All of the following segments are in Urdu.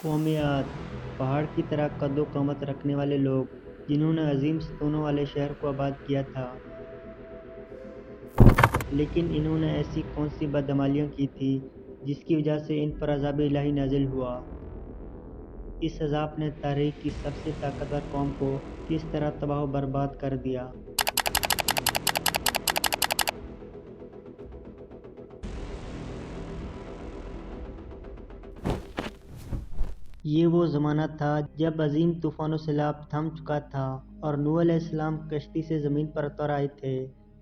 قومیات پہاڑ کی طرح قد و قامت رکھنے والے لوگ جنہوں نے عظیم ستونوں والے شہر کو آباد کیا تھا، لیکن انہوں نے ایسی کون سی بدعمالیاں کی تھی جس کی وجہ سے ان پر عذاب الہی نازل ہوا۔ اس عذاب نے تاریخ کی سب سے طاقتور قوم کو کس طرح تباہ و برباد کر دیا۔ یہ وہ زمانہ تھا جب عظیم طوفان و سیلاب تھم چکا تھا اور نوح علیہ السلام کشتی سے زمین پر اتر آئے تھے۔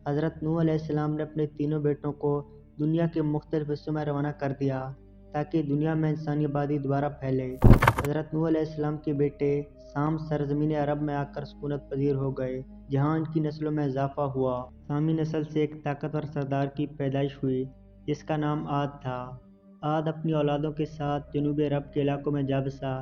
حضرت نوح علیہ السلام نے اپنے تینوں بیٹوں کو دنیا کے مختلف حصوں میں روانہ کر دیا تاکہ دنیا میں انسانی آبادی دوبارہ پھیلے۔ حضرت نوح علیہ السلام کے بیٹے سام سرزمین عرب میں آ کر سکونت پذیر ہو گئے، جہاں ان کی نسلوں میں اضافہ ہوا۔ سامی نسل سے ایک طاقتور سردار کی پیدائش ہوئی جس کا نام عاد تھا۔ عاد اپنی اولادوں کے ساتھ جنوبی عرب کے علاقوں میں جا بسا۔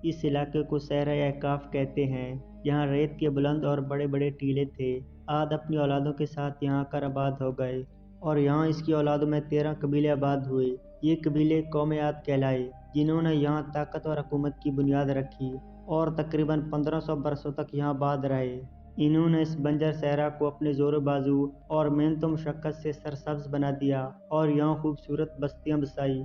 اس علاقے کو صحرائے احقاف کہتے ہیں، جہاں ریت کے بلند اور بڑے بڑے ٹیلے تھے۔ عاد اپنی اولادوں کے ساتھ یہاں کر آباد ہو گئے اور یہاں اس کی اولادوں میں 13 قبیلے آباد ہوئے۔ یہ قبیلے قوم عاد کہلائے، جنہوں نے یہاں طاقتور حکومت کی بنیاد رکھی اور تقریباً 1500 برسوں تک یہاں آباد رہے۔ انہوں نے اس بنجر صحرا کو اپنے زور و بازو اور محنت و مشقت سے سرسبز بنا دیا اور یہاں خوبصورت بستیاں بسائی۔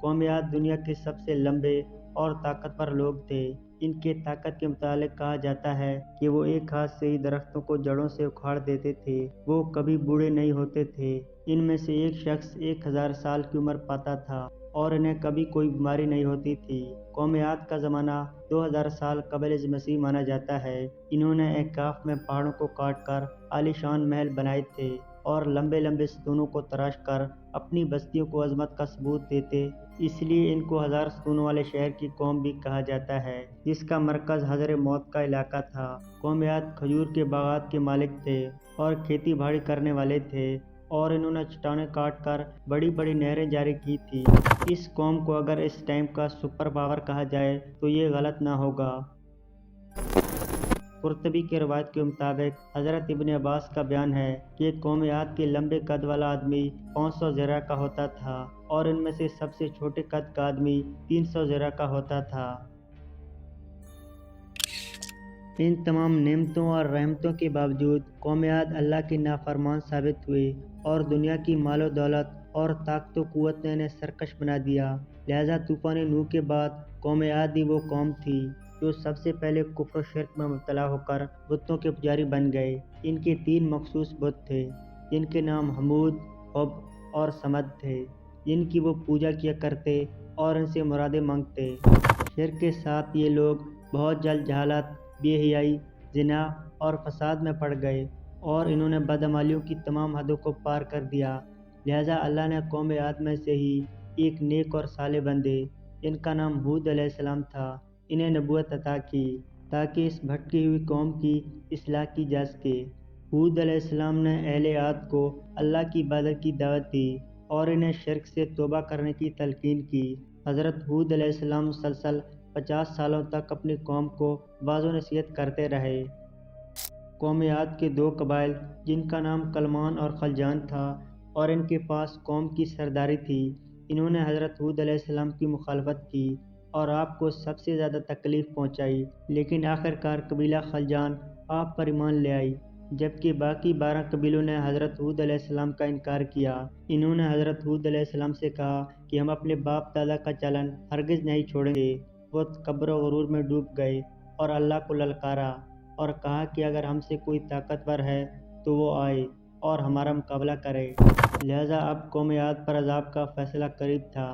قوم عاد دنیا کے سب سے لمبے اور طاقتور لوگ تھے۔ ان کے طاقت کے متعلق کہا جاتا ہے کہ وہ ایک ہاتھ سے ہی درختوں کو جڑوں سے اکھاڑ دیتے تھے۔ وہ کبھی بوڑھے نہیں ہوتے تھے۔ ان میں سے ایک شخص 1000 سال کی عمر پاتا تھا اور انہیں کبھی کوئی بیماری نہیں ہوتی تھی۔ قوم عاد کا زمانہ 2000 سال قبل از مسیح مانا جاتا ہے۔ انہوں نے احقاف میں پہاڑوں کو کاٹ کر عالیشان محل بنائے تھے اور لمبے لمبے ستونوں کو تراش کر اپنی بستیوں کو عظمت کا ثبوت دیتے۔ اس لیے ان کو 1000 ستونوں والے شہر کی قوم بھی کہا جاتا ہے، جس کا مرکز حضر موت کا علاقہ تھا۔ قوم عاد کھجور کے باغات کے مالک تھے اور کھیتی باڑی کرنے والے تھے، اور انہوں نے چٹانیں کاٹ کر بڑی بڑی نہریں جاری کی تھی۔ اس قوم کو اگر اس ٹائم کا سپر پاور کہا جائے تو یہ غلط نہ ہوگا۔ قرطبی کی روایت کے مطابق حضرت ابن عباس کا بیان ہے کہ قوم عاد کے لمبے قد والا آدمی 500 ذراع کا ہوتا تھا اور ان میں سے سب سے چھوٹے قد کا آدمی 300 ذراع کا ہوتا تھا۔ ان تمام نعمتوں اور رحمتوں کے باوجود قوم عاد اللہ کے نافرمان ثابت ہوئے اور دنیا کی مال و دولت اور طاقت و قوت نے انہیں سرکش بنا دیا۔ لہٰذا طوفان نوح کے بعد قوم عاد ہی وہ قوم تھی جو سب سے پہلے کفر و شرک میں مبتلا ہو کر بتوں کے پجاری بن گئے۔ ان کے 3 مخصوص بت تھے جن کے نام حمود، حب اور صمد تھے، جن کی وہ پوجا کیا کرتے اور ان سے مرادیں مانگتے۔ شرک کے ساتھ یہ لوگ بہت جلد جہالت، بے حیائی، زنا اور فساد میں پڑ گئے اور انہوں نے بدعمالیوں کی تمام حدوں کو پار کر دیا۔ لہٰذا اللہ نے قوم عاد میں سے ہی ایک نیک اور صالح بندے جن کا نام ہود علیہ السلام تھا، انہیں نبوت عطا کی تاکہ اس بھٹکی ہوئی قوم کی اصلاح کی جا سکے۔ ہود علیہ السلام نے اہل عاد کو اللہ کی عبادت کی دعوت دی اور انہیں شرک سے توبہ کرنے کی تلقین کی۔ حضرت ہود علیہ السلام مسلسل 50 سالوں تک اپنی قوم کو واعظ و نصیحت کرتے رہے۔ قوم عاد کے 2 قبائل جن کا نام کلمان اور خلجان تھا اور ان کے پاس قوم کی سرداری تھی، انہوں نے حضرت ہود علیہ السلام کی مخالفت کی اور آپ کو سب سے زیادہ تکلیف پہنچائی، لیکن آخرکار قبیلہ خلجان آپ پر ایمان لے آئی، جبکہ باقی 12 قبیلوں نے حضرت ہود علیہ السلام کا انکار کیا۔ انہوں نے حضرت ہود علیہ السلام سے کہا کہ ہم اپنے باپ دادا کا چلن ہرگز نہیں چھوڑیں گے۔ وہ کبر و غرور میں ڈوب گئے اور اللہ کو للکارا اور کہا کہ اگر ہم سے کوئی طاقتور ہے تو وہ آئے اور ہمارا مقابلہ کرے۔ لہٰذا اب قوم عاد پر عذاب کا فیصلہ قریب تھا۔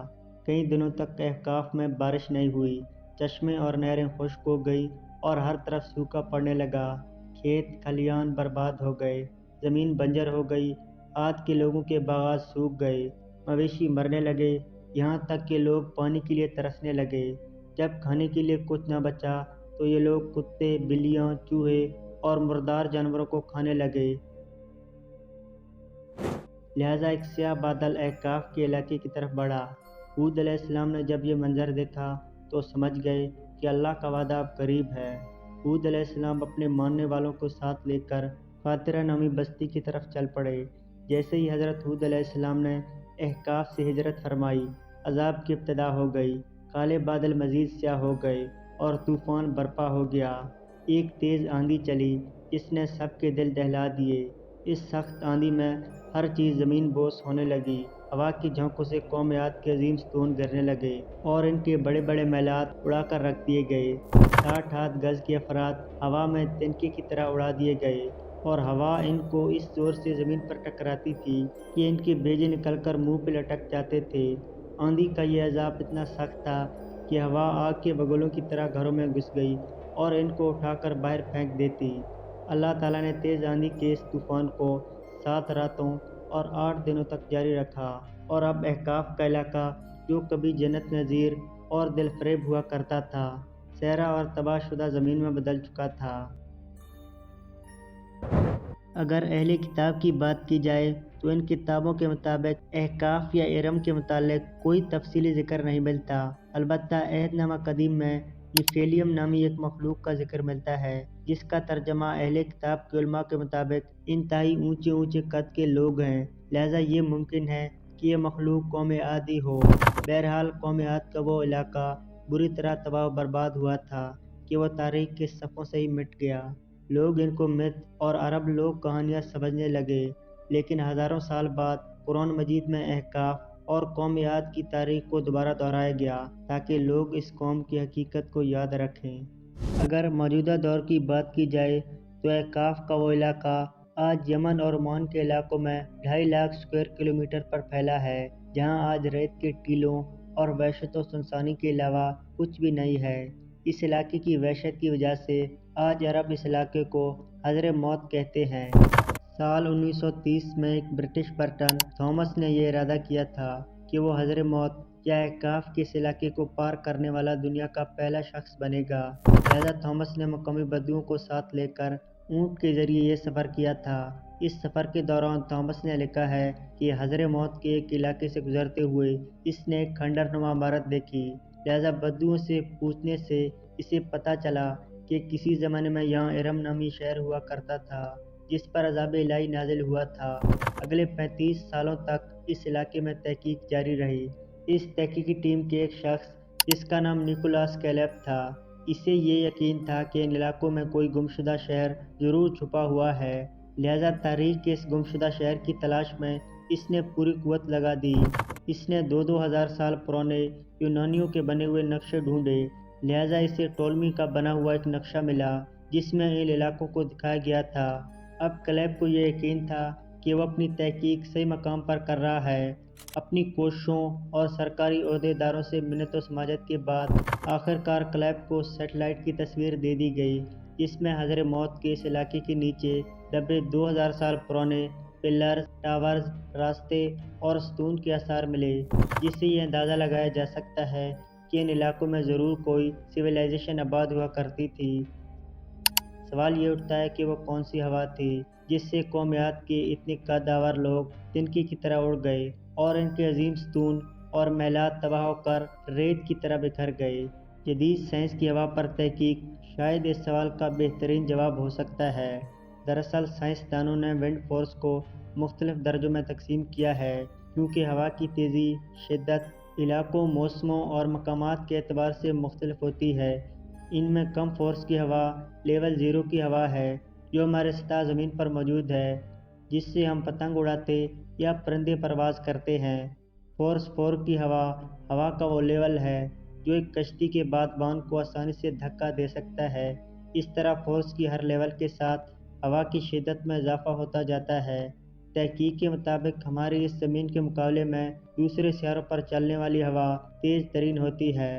کئی دنوں تک احقاف میں بارش نہیں ہوئی، چشمے اور نہریں خشک ہو گئی اور ہر طرف سوکھا پڑنے لگا۔ کھیت کھلیان برباد ہو گئے، زمین بنجر ہو گئی، عاد کے لوگوں کے باغات سوکھ گئے، مویشی مرنے لگے، یہاں تک کہ لوگ پانی کے لیے ترسنے لگے۔ جب کھانے کے لیے کچھ نہ بچا تو یہ لوگ کتے، بلیاں، چوہے اور مردار جانوروں کو کھانے لگے۔ لہٰذا ایک سیاہ بادل احقاف کے علاقے کی طرف بڑھا۔ ہود علیہ السلام نے جب یہ منظر دیکھا تو سمجھ گئے کہ اللہ کا وعدہ اب قریب ہے۔ ہود علیہ السلام اپنے ماننے والوں کو ساتھ لے کر خاطرہ نامی بستی کی طرف چل پڑے۔ جیسے ہی حضرت ہود علیہ السلام نے احقاف سے ہجرت فرمائی، عذاب کی ابتدا ہو گئی۔ کالے بادل مزید سیاہ ہو گئے اور طوفان برپا ہو گیا۔ ایک تیز آندھی چلی جس نے سب کے دل دہلا دیے۔ اس سخت آندھی میں ہر چیز زمین بوس ہونے لگی۔ ہوا کی جھونکوں سے قوم عاد کے عظیم ستون گرنے لگے اور ان کے بڑے بڑے محلات اڑا کر رکھ دیے گئے۔ 60 گز کے افراد ہوا میں تنکے کی طرح اڑا دیے گئے اور ہوا ان کو اس زور سے زمین پر ٹکراتی تھی کہ ان کے بیجے نکل کر منہ پہ لٹک جاتے تھے۔ آندھی کا یہ عذاب اتنا سخت تھا کہ ہوا آگ کے بگولوں کی طرح گھروں میں گھس گئی اور ان کو اٹھا کر باہر پھینک دیتی۔ اللہ تعالیٰ نے تیز آندھی کے اس طوفان کو 7 راتوں اور 8 دنوں تک جاری رکھا اور اب احقاف کا علاقہ جو کبھی جنت نظیر اور دل فریب ہوا کرتا تھا، صحرا اور تباہ شدہ زمین میں بدل چکا تھا۔ اگر اہل کتاب کی بات کی جائے تو ان کتابوں کے مطابق احقاف یا ارم کے متعلق کوئی تفصیلی ذکر نہیں ملتا، البتہ عہد نامہ قدیم میں نیفیلیم نامی ایک مخلوق کا ذکر ملتا ہے جس کا ترجمہ اہل کتاب کے علماء کے مطابق انتہائی اونچے اونچے قد کے لوگ ہیں، لہذا یہ ممکن ہے کہ یہ مخلوق قوم عاد ہی ہو۔ بہرحال قوم عاد کا وہ علاقہ بری طرح تباہ و برباد ہوا تھا کہ وہ تاریخ کے صفحوں سے ہی مٹ گیا۔ لوگ ان کو مت اور عرب لوگ کہانیاں سمجھنے لگے، لیکن ہزاروں سال بعد قرآن مجید میں احقاف اور قوم عاد کی تاریخ کو دوبارہ دہرایا گیا تاکہ لوگ اس قوم کی حقیقت کو یاد رکھیں۔ اگر موجودہ دور کی بات کی جائے تو احقاف کا وہ علاقہ آج یمن اور عمان کے علاقوں میں 2.5 لاکھ اسکوائر کلومیٹر پر پھیلا ہے، جہاں آج ریت کے ٹیلوں اور وحشت و سنسانی کے علاوہ کچھ بھی نہیں ہے۔ اس علاقے کی وحشت کی وجہ سے آج عرب اس علاقے کو حضر موت کہتے ہیں۔ سال 1930 میں ایک برٹش برٹن تھامس نے یہ ارادہ کیا تھا کہ وہ حضر موت یا احقاف کے اس علاقے کو پار کرنے والا دنیا کا پہلا شخص بنے گا، لہذا تھامس نے مقامی بدوؤں کو ساتھ لے کر اونٹ کے ذریعے یہ سفر کیا تھا۔ اس سفر کے دوران تھامس نے لکھا ہے کہ حضر موت کے ایک علاقے سے گزرتے ہوئے اس نے ایک کھنڈر نما عمارت دیکھی، لہذا بدوؤں سے پوچھنے سے اسے پتہ چلا کہ کسی زمانے میں یہاں ارم نامی شہر ہوا کرتا تھا جس پر عذاب الہی نازل ہوا تھا۔ اگلے 35 سالوں تک اس علاقے میں تحقیق جاری رہی۔ اس تحقیقی ٹیم کے ایک شخص جس کا نام نیکولاس کیلپ تھا، اسے یہ یقین تھا کہ ان علاقوں میں کوئی گمشدہ شہر ضرور چھپا ہوا ہے، لہذا تاریخ کے اس گمشدہ شہر کی تلاش میں اس نے پوری قوت لگا دی۔ اس نے 2,000 سال پرانے یونانیوں کے بنے ہوئے نقشے ڈھونڈے، لہذا اسے ٹولمی کا بنا ہوا ایک نقشہ ملا جس میں ان علاقوں کو دکھایا گیا تھا۔ اب کلیب کو یہ یقین تھا کہ وہ اپنی تحقیق صحیح مقام پر کر رہا ہے۔ اپنی کوششوں اور سرکاری عہدے داروں سے منت و سماجت کے بعد آخرکار کلیب کو سیٹلائٹ کی تصویر دے دی گئی جس میں حضر موت کے اس علاقے کے نیچے دبے 2,000 سال پرانے پلرز، ٹاورز، راستے اور ستون کے آثار ملے، جس سے یہ اندازہ لگایا جا سکتا ہے کہ ان علاقوں میں ضرور کوئی سویلائزیشن آباد ہوا کرتی تھی۔ سوال یہ اٹھتا ہے کہ وہ کون سی ہوا تھی جس سے قوم عاد کے اتنے قد آور لوگ تنکے کی طرح اڑ گئے اور ان کے عظیم ستون اور محلات تباہ ہو کر ریت کی طرح بکھر گئے۔ جدید سائنس کی ہوا پر تحقیق شاید اس سوال کا بہترین جواب ہو سکتا ہے۔ دراصل سائنسدانوں نے ونڈ فورس کو مختلف درجوں میں تقسیم کیا ہے کیونکہ ہوا کی تیزی، شدت علاقوں، موسموں اور مقامات کے اعتبار سے مختلف ہوتی ہے۔ ان میں کم فورس کی ہوا لیول 0 کی ہوا ہے جو ہمارے سطح زمین پر موجود ہے، جس سے ہم پتنگ اڑاتے یا پرندے پرواز کرتے ہیں۔ فورس 4 کی ہوا ہوا کا وہ لیول ہے جو ایک کشتی کے بادبان کو آسانی سے دھکا دے سکتا ہے۔ اس طرح فورس کی ہر لیول کے ساتھ ہوا کی شدت میں اضافہ ہوتا جاتا ہے۔ تحقیق کے مطابق ہماری اس زمین کے مقابلے میں دوسرے سیاروں پر چلنے والی ہوا تیز ترین ہوتی ہے۔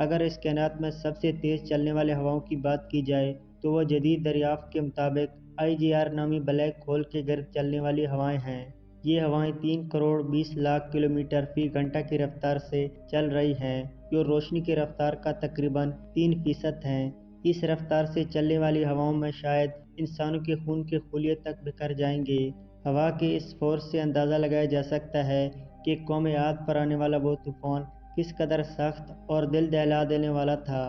اگر اس کائنات میں سب سے تیز چلنے والے ہواؤں کی بات کی جائے تو وہ جدید دریافت کے مطابق IGR نامی بلیک ہول کے گرد چلنے والی ہوائیں ہیں۔ یہ ہوائیں 3 کروڑ 20 لاکھ کلومیٹر فی گھنٹہ کی رفتار سے چل رہی ہیں، جو روشنی کی رفتار کا تقریباً 3% ہیں۔ اس رفتار سے چلنے والی ہواؤں میں شاید انسانوں کے خون کے خلیے تک بکھر جائیں گے۔ ہوا کے اس فورس سے اندازہ لگایا جا سکتا ہے کہ قوم عاد پر آنے والا وہ طوفان کس قدر سخت اور دل دہلا دینے والا تھا۔